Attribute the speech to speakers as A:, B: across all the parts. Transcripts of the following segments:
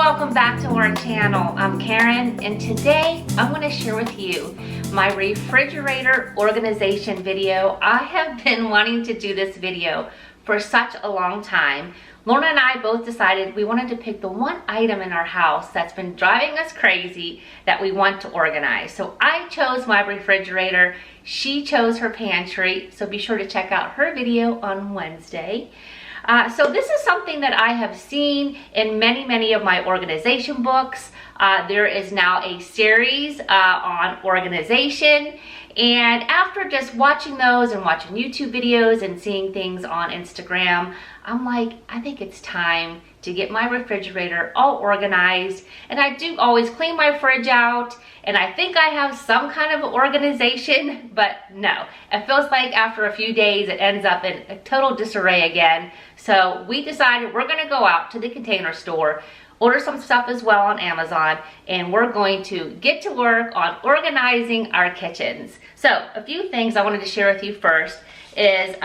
A: welcome back to our channel. I'm Karen, and today I'm going to share with you my refrigerator organization video. I have been wanting to do this video for such a long time. Lorna and I both decided we wanted to pick the one item in our house that's been driving us crazy that we want to organize. So I chose my refrigerator, she chose her pantry, so be sure to check out her video on Wednesday. So this is something that I have seen in many of my organization books. There is now a series on organization, and after just watching those and watching YouTube videos and seeing things on Instagram, I'm like, I think it's time to get my refrigerator all organized. And I do always clean my fridge out, and I think I have some kind of organization, but no. It feels like after a few days it ends up in a total disarray again. So we decided we're gonna go out to the Container Store, order some stuff as well on Amazon, and we're going to get to work on organizing our kitchens. So a few things I wanted to share with you first is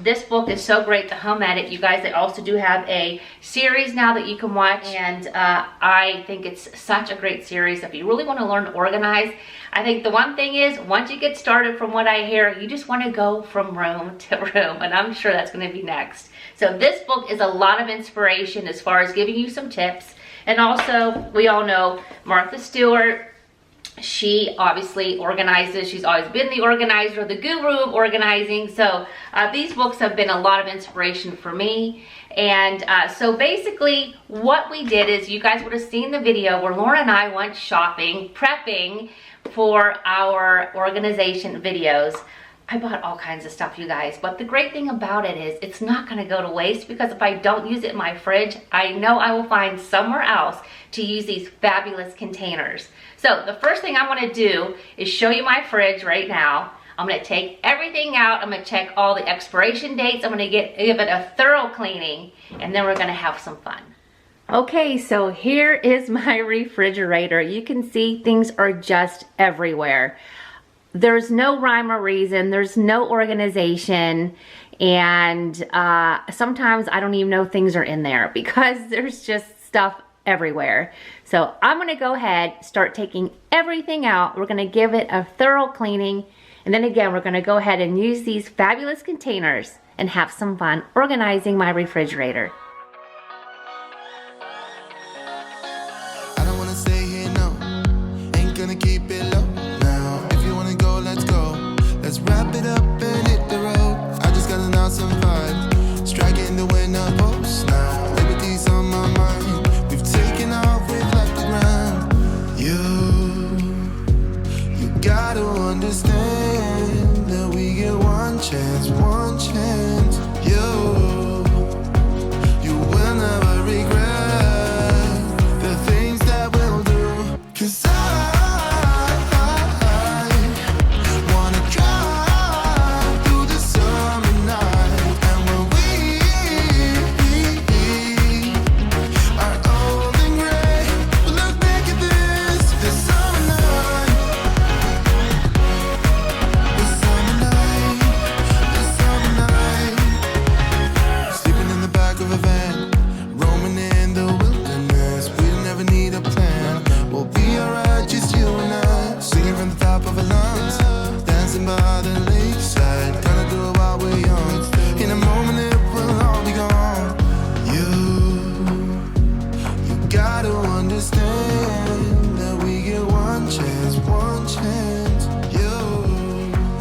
A: this book is so great, The Home Edit. You guys, they also do have a series now that you can watch, and I think it's such a great series. If you really want to learn to organize, I think the one thing is, once you get started, from what I hear, you just want to go from room to room, and I'm sure that's going to be next. So this book is a lot of inspiration as far as giving you some tips. And also, we all know Martha Stewart. She obviously organizes. She's always been the organizer, the guru of organizing. So these books have been a lot of inspiration for me. And so basically what we did is, you guys would have seen the video where Laura and I went shopping, prepping for our organization videos. I bought all kinds of stuff, you guys, but the great thing about it is it's not going to go to waste, because if I don't use it in my fridge, I know I will find somewhere else to use these fabulous containers. So the first thing I want to do is show you my fridge right now. I'm going to take everything out. I'm going to check all the expiration dates. I'm going to give it a thorough cleaning, and then we're going to have some fun. Okay, so here is my refrigerator. You can see things are just everywhere. There's no rhyme or reason, there's no organization, and sometimes I don't even know things are in there because there's just stuff everywhere. So I'm gonna go ahead, start taking everything out. We're gonna give it a thorough cleaning, and then again, we're gonna go ahead and use these fabulous containers and have some fun organizing my refrigerator.
B: I don't wanna stay here, no. Ain't gonna keep it low. Let's wrap it up and hit the road. I just got an awesome vibe, striking the winner post now. Liberty's on my mind. We've taken off, we've left the ground. You gotta understand that we get one chance, one chance. You will never regret the things that we'll do. 'Cause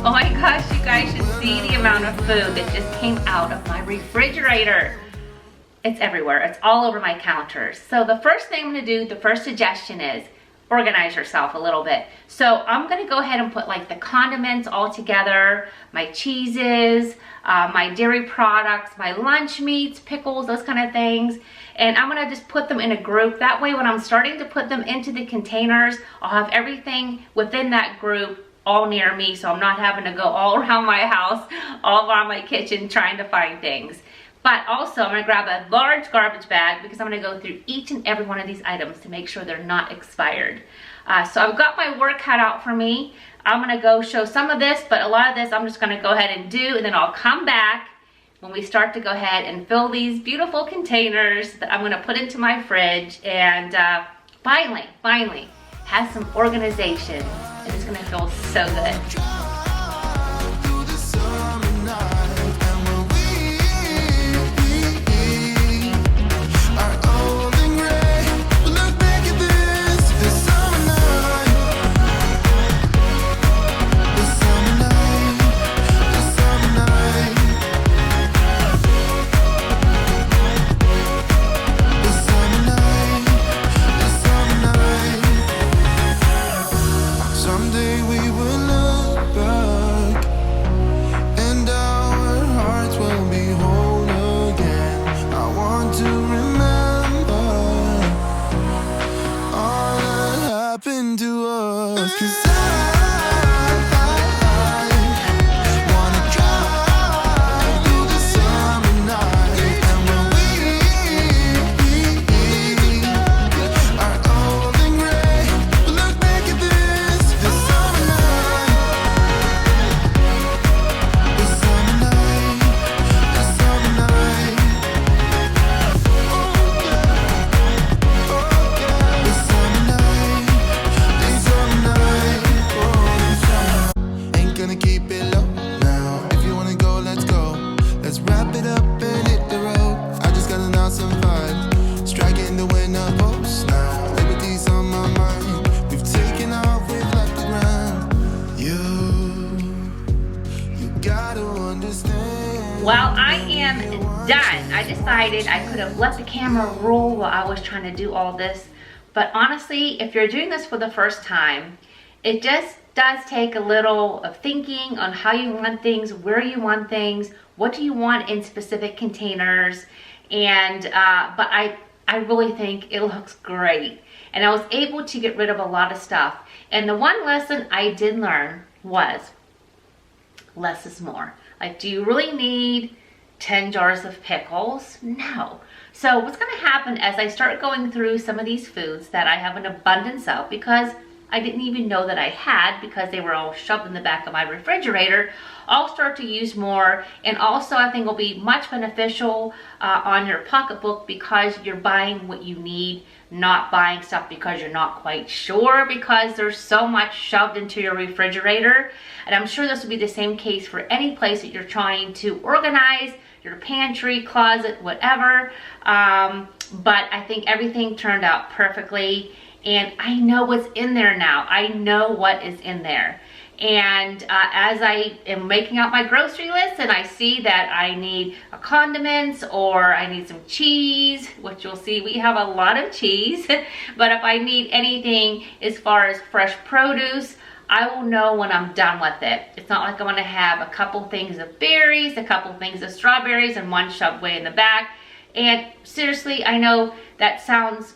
A: oh my gosh, you guys should see the amount of food that just came out of my refrigerator. It's everywhere. It's all over my counters. So the first thing I'm going to do, the first suggestion is organize yourself a little bit. So I'm going to go ahead and put like the condiments all together, my cheeses, my dairy products, my lunch meats, pickles, those kind of things. And I'm going to just put them in a group. That way when I'm starting to put them into the containers, I'll have everything within that group all near me, so I'm not having to go all around my house, all around my kitchen trying to find things. But also I'm gonna grab a large garbage bag because I'm gonna go through each and every one of these items to make sure they're not expired. So I've got my work cut out for me. I'm gonna go show some of this, but a lot of this I'm just gonna go ahead and do, and then I'll come back when we start to go ahead and fill these beautiful containers that I'm gonna put into my fridge and finally have some organization. And it's gonna feel so good. Well, I am done. I decided I could have let the camera roll while I was trying to do all this. But honestly, if you're doing this for the first time, it just does take a little of thinking on how you want things, where you want things, what do you want in specific containers. And but I really think it looks great. And I was able to get rid of a lot of stuff. And the one lesson I did learn was less is more. Like, do you really need 10 jars of pickles? No. So what's gonna happen as I start going through some of these foods that I have an abundance of, because I didn't even know that I had because they were all shoved in the back of my refrigerator, I'll start to use more. And also I think will be much beneficial on your pocketbook because you're buying what you need, not buying stuff because you're not quite sure, because there's so much shoved into your refrigerator. And I'm sure this will be the same case for any place that you're trying to organize, your pantry, closet, whatever. But I think everything turned out perfectly. And I know what's in there now. I know what is in there. And as I am making out my grocery list and I see that I need condiments or I need some cheese, which you'll see we have a lot of cheese, but if I need anything as far as fresh produce, I will know when I'm done with it. It's not like I'm gonna have a couple things of berries, a couple things of strawberries, and one shoved way in the back. And seriously, I know that sounds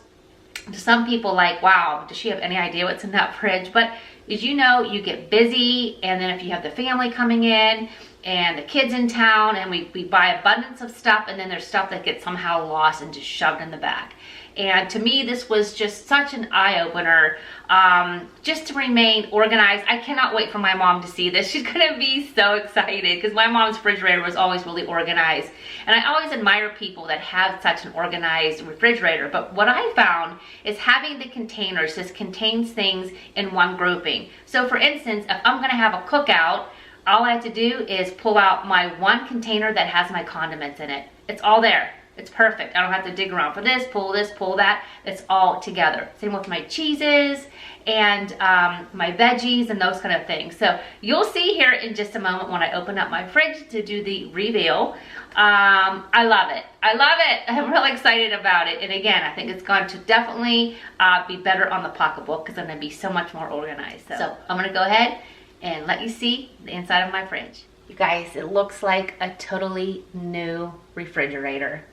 A: to some people like, wow, does she have any idea what's in that fridge? But as you know, you get busy, and then if you have the family coming in and the kids in town, and we buy abundance of stuff, and then there's stuff that gets somehow lost and just shoved in the back. And to me, this was just such an eye-opener, just to remain organized. I cannot wait for my mom to see this. She's gonna be so excited because my mom's refrigerator was always really organized. And I always admire people that have such an organized refrigerator. But what I found is having the containers just contains things in one grouping. So for instance, if I'm gonna have a cookout, all I have to do is pull out my one container that has my condiments in it. It's all there. It's perfect. I don't have to dig around for this, pull that. It's all together. Same with my cheeses and my veggies and those kind of things. So you'll see here in just a moment when I open up my fridge to do the reveal. I love it. I love it. I'm really excited about it. And again, I think it's going to definitely be better on the pocketbook because I'm going to be so much more organized. So I'm going to go ahead and let you see the inside of my fridge. You guys, it looks like a totally new refrigerator.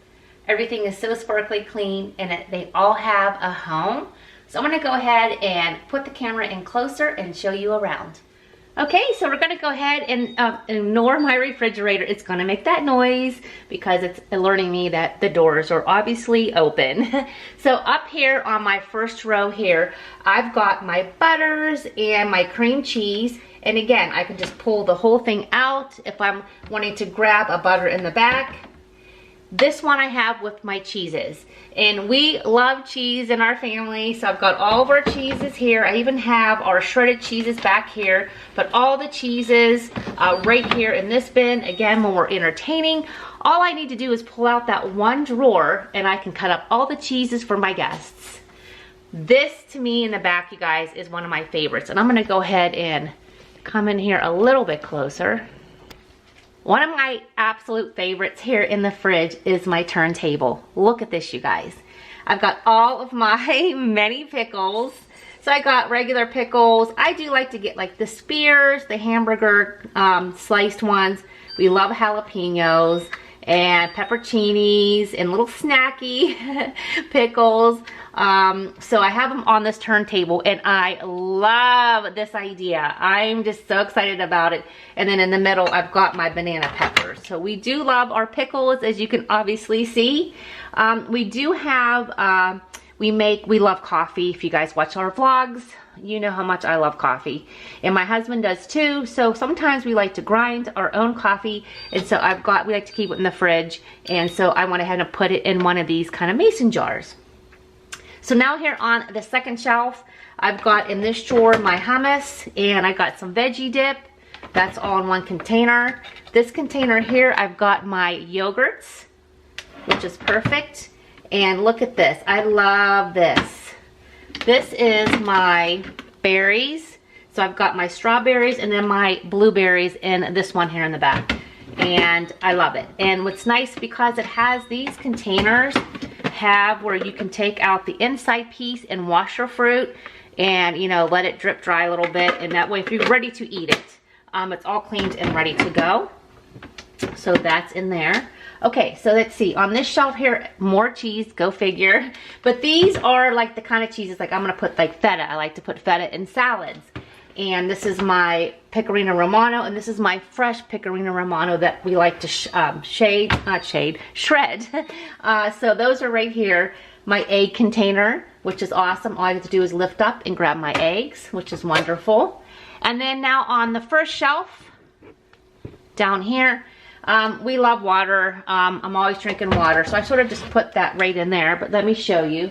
A: Everything is so sparkly clean, and they all have a home. So I'm gonna go ahead and put the camera in closer and show you around. Okay, so we're gonna go ahead and ignore my refrigerator. It's gonna make that noise because it's alerting me that the doors are obviously open. So up here on my first row here, I've got my butters and my cream cheese. And again, I can just pull the whole thing out if I'm wanting to grab a butter in the back. This one I have with my cheeses. And we love cheese in our family, so I've got all of our cheeses here. I even have our shredded cheeses back here, but all the cheeses right here in this bin. Again, when we're entertaining, all I need to do is pull out that one drawer and I can cut up all the cheeses for my guests. This, to me, in the back, you guys, is one of my favorites. And I'm gonna go ahead and come in here a little bit closer. One of my absolute favorites here in the fridge is my turntable. Look at this, you guys. I've got all of my many pickles. So I got regular pickles. I do like to get like the spears, the hamburger sliced ones. We love jalapenos and pepperoncinis and little snacky pickles. So I have them on this turntable and I love this idea. I'm just so excited about it. And then in the middle, I've got my banana peppers. So we do love our pickles, as you can obviously see. We do have, we love coffee. If you guys watch our vlogs, you know how much I love coffee. And my husband does too. So sometimes we like to grind our own coffee. And so we like to keep it in the fridge. And so I went ahead and put it in one of these kind of mason jars. So now here on the second shelf, I've got in this drawer my hummus, and I got some veggie dip. That's all in one container. This container here, I've got my yogurts, which is perfect. And look at this, I love this. This is my berries. So I've got my strawberries and then my blueberries in this one here in the back. And I love it. And what's nice, because it has these containers, have where you can take out the inside piece and wash your fruit and, you know, let it drip dry a little bit, and that way if you're ready to eat it, it's all cleaned and ready to go. So that's in there. Okay, so let's see, on this shelf here, more cheese, go figure. But these are like the kind of cheeses, like I'm gonna put like feta. I like to put feta in salads. And this is my Pecorino Romano, and this is my fresh Pecorino Romano that we like to shred. So those are right here. My egg container, which is awesome. All I have to do is lift up and grab my eggs, which is wonderful. And then now on the first shelf, down here, we love water. I'm always drinking water, so I sort of just put that right in there, but let me show you.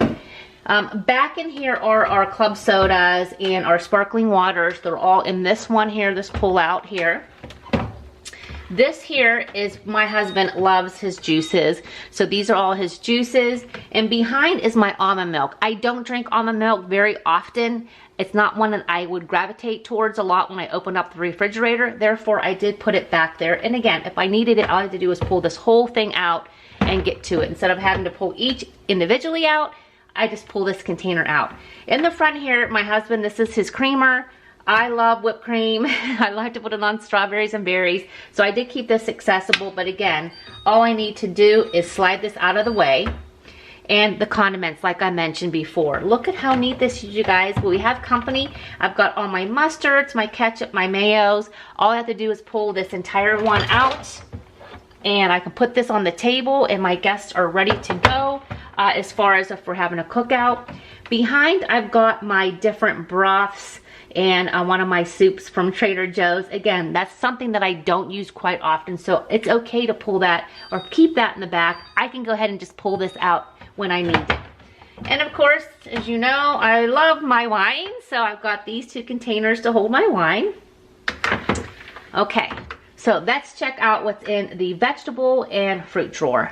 A: Back in here are our club sodas and our sparkling waters. They're all in this one here, this pull out here. This here is, my husband loves his juices. So these are all his juices. And behind is my almond milk. I don't drink almond milk very often. It's not one that I would gravitate towards a lot when I open up the refrigerator. Therefore, I did put it back there. And again, if I needed it, all I had to do was pull this whole thing out and get to it. Instead of having to pull each individually out, I just pull this container out. In the front here, my husband, this is his creamer. I love whipped cream. I like to put it on strawberries and berries. So I did keep this accessible, but again, all I need to do is slide this out of the way. And the condiments, like I mentioned before. Look at how neat this is, you guys. When we have company, I've got all my mustards, my ketchup, my mayos. All I have to do is pull this entire one out, and I can put this on the table, and my guests are ready to go. As far as if we're having a cookout. Behind, I've got my different broths and one of my soups from Trader Joe's. Again, that's something that I don't use quite often, so it's okay to pull that or keep that in the back. I can go ahead and just pull this out when I need it. And of course, as you know, I love my wine, so I've got these two containers to hold my wine. Okay, so let's check out what's in the vegetable and fruit drawer.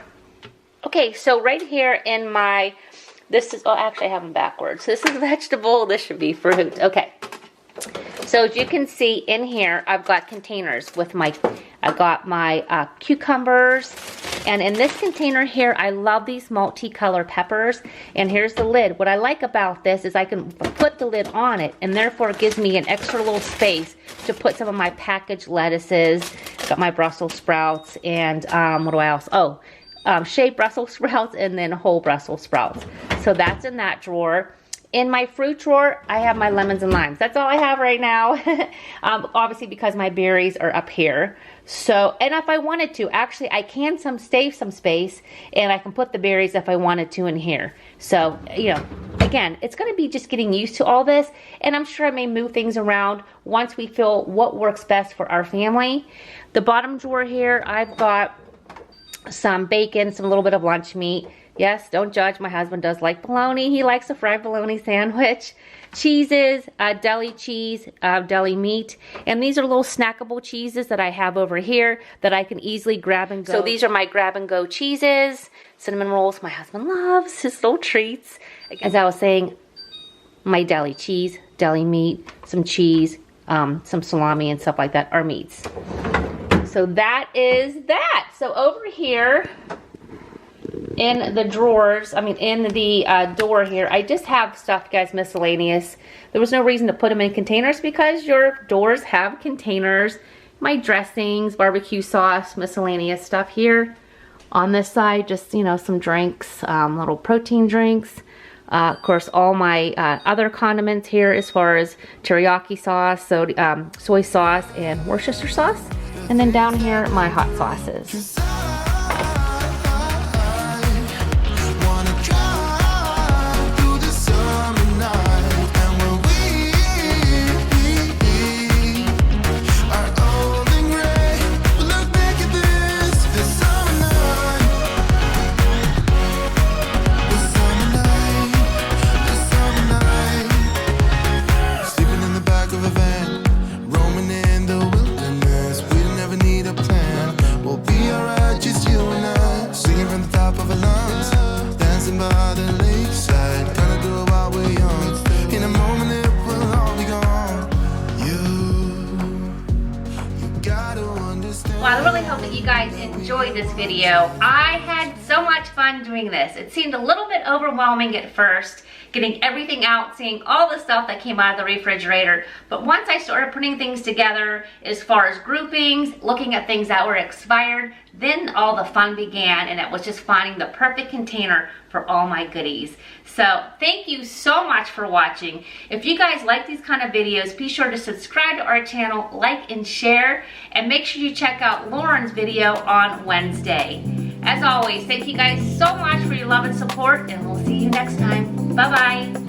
A: Okay, so right here in my, this is, oh, actually I have them backwards. This is vegetable, this should be fruit. Okay, so as you can see in here, I've got containers with my, I've got my cucumbers. And in this container here, I love these multicolor peppers. And here's the lid. What I like about this is I can put the lid on it, and therefore it gives me an extra little space to put some of my packaged lettuces. Got my Brussels sprouts and what do I else? Oh, shaved Brussels sprouts and then whole Brussels sprouts. So that's in that drawer. In my fruit drawer, I have my lemons and limes. That's all I have right now. Obviously because my berries are up here. So, and if I wanted to, actually I can save some space, and I can put the berries if I wanted to in here. So, you know, again, it's gonna be just getting used to all this, and I'm sure I may move things around once we feel what works best for our family. The bottom drawer here, I've got some bacon, some little bit of lunch meat. Yes, don't judge, my husband does like bologna. He likes a fried bologna sandwich. Cheeses, deli cheese, deli meat, and these are little snackable cheeses that I have over here that I can easily grab and go. So these are my grab and go cheeses. Cinnamon rolls, my husband loves his little treats. As I was saying, my deli cheese, deli meat, some cheese, some salami and stuff like that are meats. So that is that. So over here in the drawers, I mean in the door here, I just have stuff, guys, miscellaneous. There was no reason to put them in containers because your doors have containers. My dressings, barbecue sauce, miscellaneous stuff here. On this side, just, you know, some drinks, little protein drinks. Of course, all my other condiments here as far as teriyaki sauce, soy sauce, and Worcestershire sauce. And then down here, my hot sauces. Well, I really hope that you guys enjoyed this video. I had so much fun doing this. It seemed a little bit overwhelming at first, getting everything out, seeing all the stuff that came out of the refrigerator. But once I started putting things together, as far as groupings, looking at things that were expired, then all the fun began, and it was just finding the perfect container for all my goodies. So thank you so much for watching. If you guys like these kind of videos, be sure to subscribe to our channel, like and share, and make sure you check out Lauren's video on Wednesday. As always, thank you guys so much for your love and support, and we'll see you next time. Bye-bye.